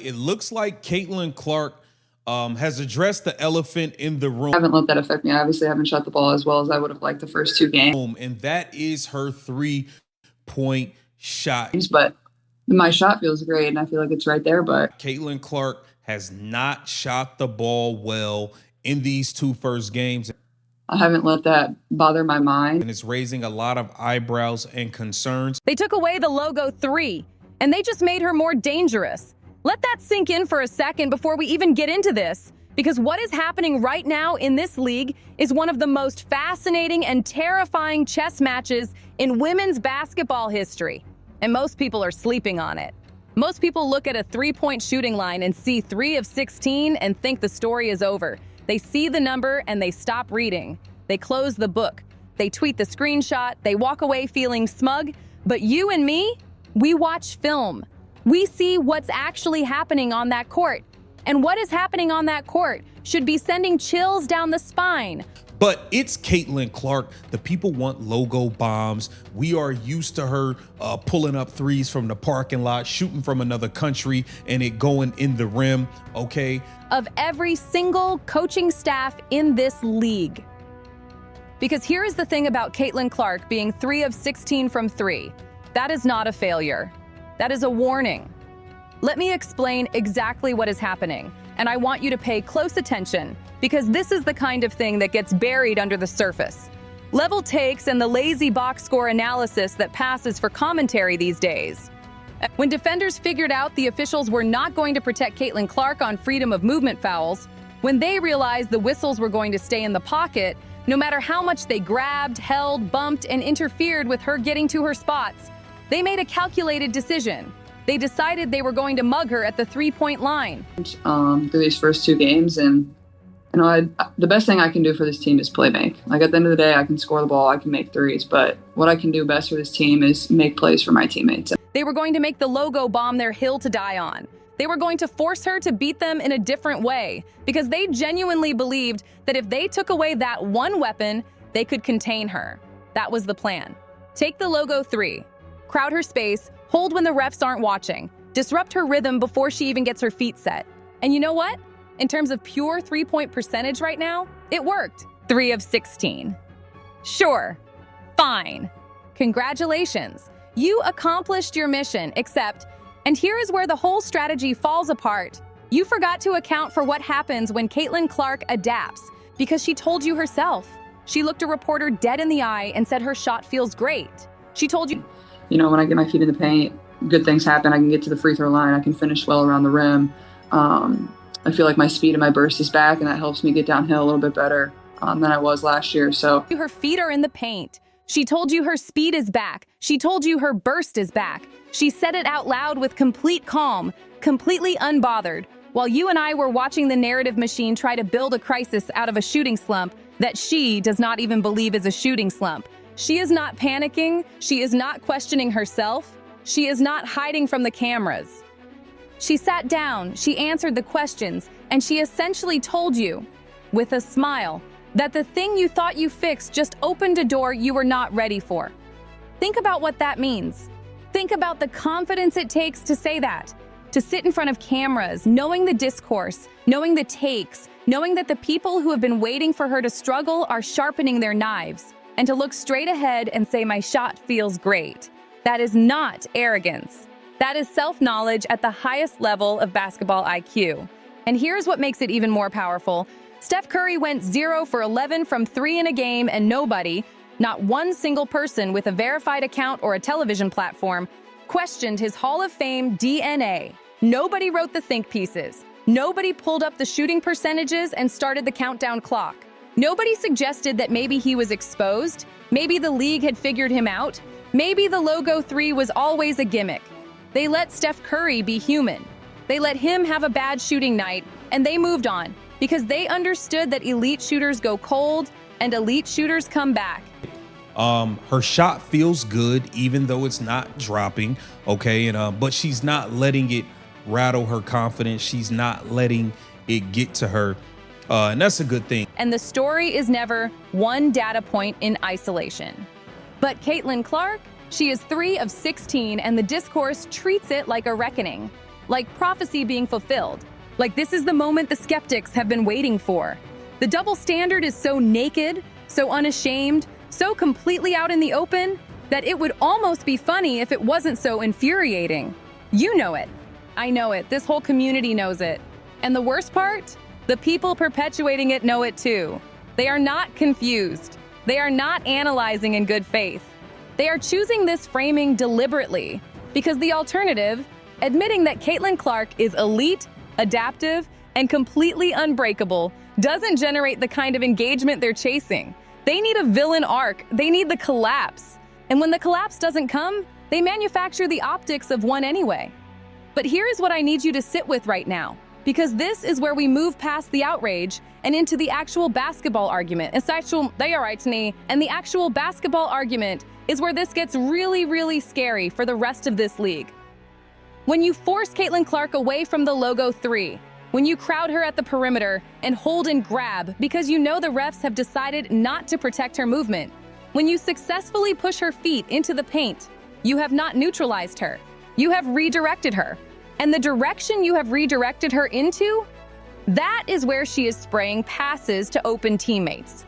It looks like Caitlin Clark has addressed the elephant in the room. I haven't let that affect me. I obviously haven't shot the ball as well as I would have liked the first 2 games. And that is her 3-point shot. But my shot feels great, and I feel like it's right there. But Caitlin Clark has not shot the ball well in these 2 first games. I haven't let that bother my mind. And it's raising a lot of eyebrows and concerns. They took away the logo 3, and they just made her more dangerous. Let that sink in for a second before we even get into this, because what is happening right now in this league is one of the most fascinating and terrifying chess matches in women's basketball history. And most people are sleeping on it. Most people look at a 3-point shooting line and see 3 of 16 and think the story is over. They see the number and they stop reading. They close the book. They tweet the screenshot. They walk away feeling smug. But you and me, we watch film. We see what's actually happening on that court. And what is happening on that court should be sending chills down the spine. But it's Caitlin Clark. The people want logo bombs. We are used to her pulling up threes from the parking lot, shooting from another country, and it going in the rim, okay? Of every single coaching staff in this league. Because here is the thing about Caitlin Clark being 3 of 16 from 3. That is not a failure. That is a warning. Let me explain exactly what is happening, and I want you to pay close attention, because this is the kind of thing that gets buried under the surface. Level takes and the lazy box score analysis that passes for commentary these days. When defenders figured out the officials were not going to protect Caitlin Clark on freedom of movement fouls, when they realized the whistles were going to stay in the pocket, no matter how much they grabbed, held, bumped, and interfered with her getting to her spots, they made a calculated decision. They decided they were going to mug her at the 3-point line. Through these first 2 games, and the best thing I can do for this team is play make. Like, at the end of the day, I can score the ball, I can make threes, but what I can do best for this team is make plays for my teammates. They were going to make the logo bomb their hill to die on. They were going to force her to beat them in a different way, because they genuinely believed that if they took away that one weapon, they could contain her. That was the plan. Take the logo 3, crowd her space, hold when the refs aren't watching, disrupt her rhythm before she even gets her feet set. And you know what? In terms of pure 3-point percentage right now, it worked. 3 of 16. Sure. Fine. Congratulations. You accomplished your mission, except, and here is where the whole strategy falls apart. You forgot to account for what happens when Caitlin Clark adapts, because she told you herself. She looked a reporter dead in the eye and said her shot feels great. She told you, when I get my feet in the paint, good things happen. I can get to the free throw line. I can finish well around the rim. I feel like my speed and my burst is back, and that helps me get downhill a little bit better than I was last year. So her feet are in the paint. She told you her speed is back. She told you her burst is back. She said it out loud with complete calm, completely unbothered, while you and I were watching the narrative machine try to build a crisis out of a shooting slump that she does not even believe is a shooting slump. She is not panicking. She is not questioning herself. She is not hiding from the cameras. She sat down, she answered the questions, and she essentially told you, with a smile, that the thing you thought you fixed just opened a door you were not ready for. Think about what that means. Think about the confidence it takes to say that, to sit in front of cameras, knowing the discourse, knowing the takes, knowing that the people who have been waiting for her to struggle are sharpening their knives, and to look straight ahead and say, my shot feels great. That is not arrogance. That is self-knowledge at the highest level of basketball IQ. And here's what makes it even more powerful. Steph Curry went 0 for 11 from 3 in a game, and nobody, not one single person with a verified account or a television platform, questioned his Hall of Fame DNA. Nobody wrote the think pieces. Nobody pulled up the shooting percentages and started the countdown clock. Nobody suggested that maybe he was exposed, maybe the league had figured him out, maybe the logo 3 was always a gimmick. They let Steph Curry be human. They let him have a bad shooting night, and they moved on, because they understood that elite shooters go cold and elite shooters come back. Her shot feels good, even though it's not dropping, okay? But she's not letting it rattle her confidence. She's not letting it get to her, and that's a good thing. And the story is never one data point in isolation. But Caitlin Clark, she is 3 of 16, and the discourse treats it like a reckoning. like prophecy being fulfilled. Like this is the moment the skeptics have been waiting for. The double standard is so naked, so unashamed, so completely out in the open, that it would almost be funny if it wasn't so infuriating. You know it. I know it. This whole community knows it. And the worst part? The people perpetuating it know it too. They are not confused. They are not analyzing in good faith. They are choosing this framing deliberately because the alternative, admitting that Caitlin Clark is elite, adaptive, and completely unbreakable, doesn't generate the kind of engagement they're chasing. They need a villain arc. They need the collapse. And when the collapse doesn't come, they manufacture the optics of one anyway. But here is what I need you to sit with right now, because this is where we move past the outrage and into the actual basketball argument. And the actual basketball argument is where this gets really, really scary for the rest of this league. When you force Caitlin Clark away from the logo 3, when you crowd her at the perimeter and hold and grab because you know the refs have decided not to protect her movement, when you successfully push her feet into the paint, you have not neutralized her. You have redirected her. And the direction you have redirected her into, that is where she is spraying passes to open teammates.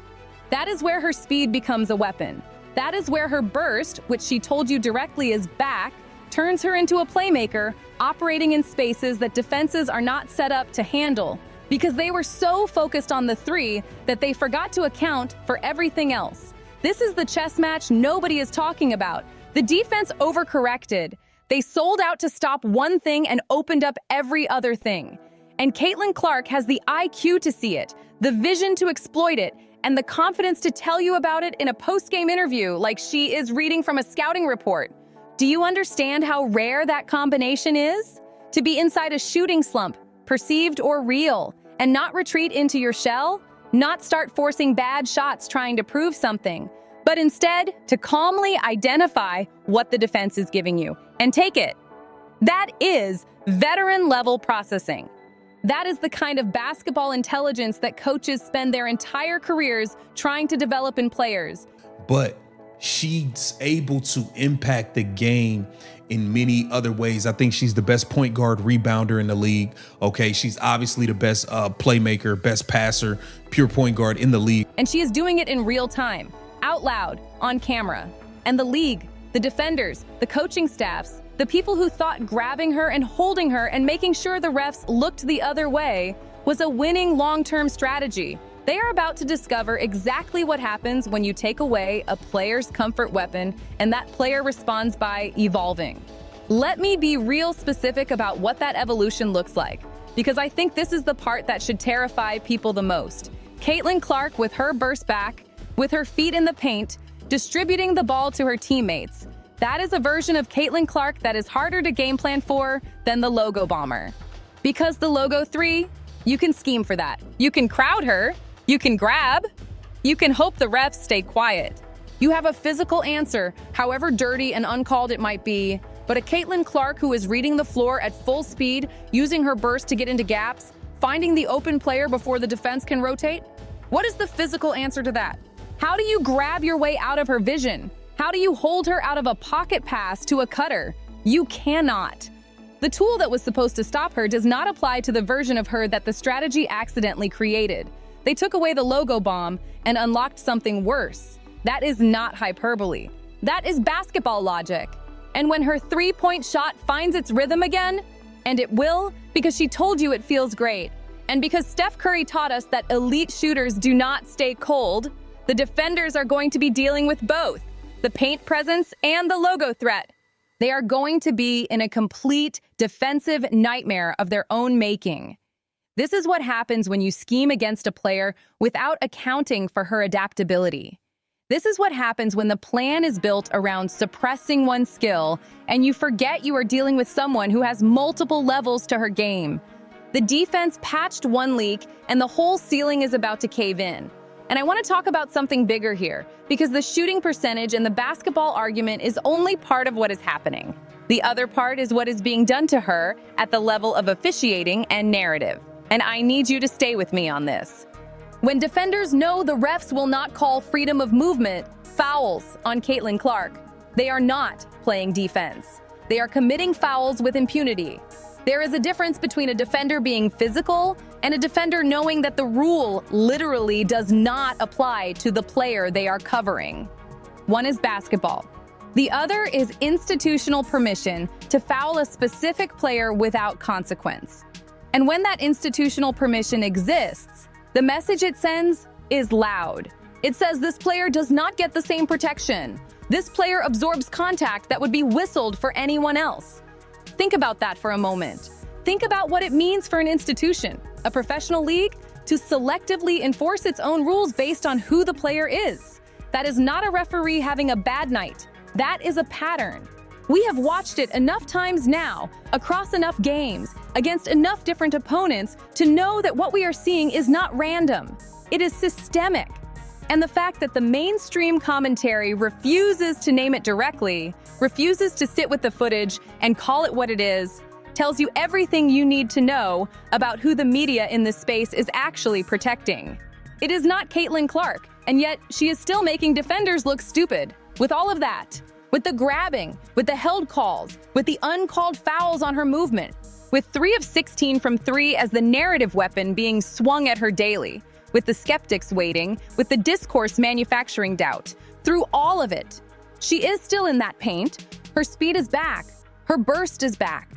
That is where her speed becomes a weapon. That is where her burst, which she told you directly is back, turns her into a playmaker, operating in spaces that defenses are not set up to handle because they were so focused on the 3 that they forgot to account for everything else. This is the chess match nobody is talking about. The defense overcorrected. They sold out to stop one thing and opened up every other thing. And Caitlin Clark has the IQ to see it, the vision to exploit it, and the confidence to tell you about it in a post-game interview like she is reading from a scouting report. Do you understand how rare that combination is? To be inside a shooting slump, perceived or real, and not retreat into your shell? Not start forcing bad shots trying to prove something, but instead to calmly identify what the defense is giving you and take it. That is veteran-level processing. That is the kind of basketball intelligence that coaches spend their entire careers trying to develop in players. But she's able to impact the game in many other ways. I think she's the best point guard rebounder in the league. Okay, she's obviously the best playmaker, best passer, pure point guard in the league. And she is doing it in real time, out loud, on camera. And the league, the defenders, the coaching staffs, the people who thought grabbing her and holding her and making sure the refs looked the other way was a winning long-term strategy. They are about to discover exactly what happens when you take away a player's comfort weapon and that player responds by evolving. Let me be real specific about what that evolution looks like, because I think this is the part that should terrify people the most. Caitlin Clark with her burst back, with her feet in the paint, distributing the ball to her teammates. That is a version of Caitlin Clark that is harder to game plan for than the logo bomber. Because the logo 3, you can scheme for that. You can crowd her, you can grab, you can hope the refs stay quiet. You have a physical answer, however dirty and uncalled it might be, but a Caitlin Clark who is reading the floor at full speed, using her burst to get into gaps, finding the open player before the defense can rotate? What is the physical answer to that? How do you grab your way out of her vision? How do you hold her out of a pocket pass to a cutter? You cannot. The tool that was supposed to stop her does not apply to the version of her that the strategy accidentally created. They took away the logo bomb and unlocked something worse. That is not hyperbole. That is basketball logic. And when her three-point shot finds its rhythm again, and it will because she told you it feels great, and because Steph Curry taught us that elite shooters do not stay cold, the defenders are going to be dealing with both, the paint presence and the logo threat. They are going to be in a complete defensive nightmare of their own making. This is what happens when you scheme against a player without accounting for her adaptability. This is what happens when the plan is built around suppressing one skill and you forget you are dealing with someone who has multiple levels to her game. The defense patched one leak and the whole ceiling is about to cave in. And I want to talk about something bigger here, because the shooting percentage and the basketball argument is only part of what is happening. The other part is what is being done to her at the level of officiating and narrative. And I need you to stay with me on this. When defenders know the refs will not call freedom of movement fouls on Caitlin Clark, they are not playing defense. They are committing fouls with impunity. There is a difference between a defender being physical and a defender knowing that the rule literally does not apply to the player they are covering. One is basketball. The other is institutional permission to foul a specific player without consequence. And when that institutional permission exists, the message it sends is loud. It says this player does not get the same protection. This player absorbs contact that would be whistled for anyone else. Think about that for a moment. Think about what it means for an institution, a professional league, to selectively enforce its own rules based on who the player is. That is not a referee having a bad night. That is a pattern. We have watched it enough times now, across enough games, against enough different opponents to know that what we are seeing is not random. It is systemic. And the fact that the mainstream commentary refuses to name it directly, refuses to sit with the footage and call it what it is, tells you everything you need to know about who the media in this space is actually protecting. It is not Caitlin Clark, and yet she is still making defenders look stupid. With all of that, with the grabbing, with the held calls, with the uncalled fouls on her movement, with 3 of 16 from 3 as the narrative weapon being swung at her daily, with the skeptics waiting, with the discourse manufacturing doubt. Through all of it, she is still in that paint. Her speed is back. Her burst is back.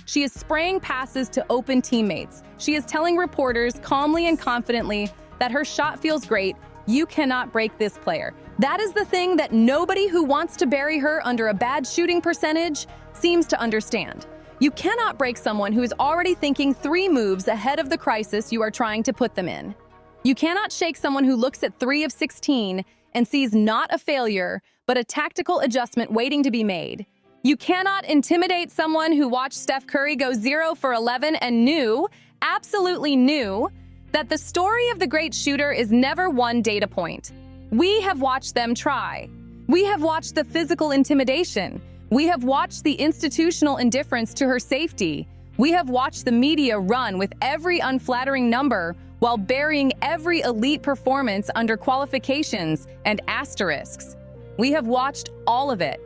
She is spraying passes to open teammates. She is telling reporters calmly and confidently that her shot feels great. You cannot break this player. That is the thing that nobody who wants to bury her under a bad shooting percentage seems to understand. You cannot break someone who is already thinking 3 moves ahead of the crisis you are trying to put them in. You cannot shake someone who looks at 3 of 16 and sees not a failure, but a tactical adjustment waiting to be made. You cannot intimidate someone who watched Steph Curry go 0 for 11 and knew, absolutely knew, that the story of the great shooter is never one data point. We have watched them try. We have watched the physical intimidation. We have watched the institutional indifference to her safety. We have watched the media run with every unflattering number while burying every elite performance under qualifications and asterisks. We have watched all of it.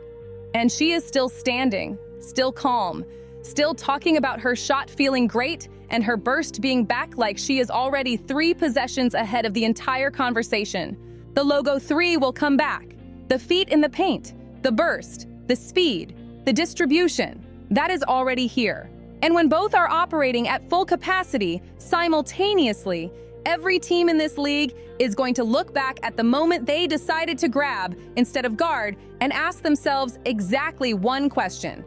And she is still standing, still calm, still talking about her shot feeling great and her burst being back like she is already 3 possessions ahead of the entire conversation. The logo 3 will come back. The feet in the paint, the burst, the speed, the distribution, that is already here. And when both are operating at full capacity simultaneously, every team in this league is going to look back at the moment they decided to grab instead of guard and ask themselves exactly one question.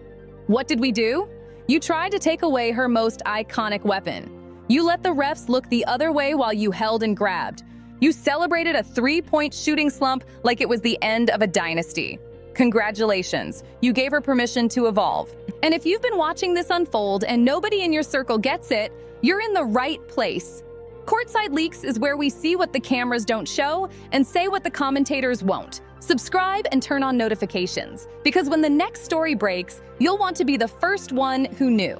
What did we do? You tried to take away her most iconic weapon. You let the refs look the other way while you held and grabbed. You celebrated a 3-point shooting slump like it was the end of a dynasty. Congratulations, you gave her permission to evolve. And if you've been watching this unfold and nobody in your circle gets it, you're in the right place. Courtside Leaks is where we see what the cameras don't show and say what the commentators won't. Subscribe and turn on notifications, because when the next story breaks, you'll want to be the first one who knew.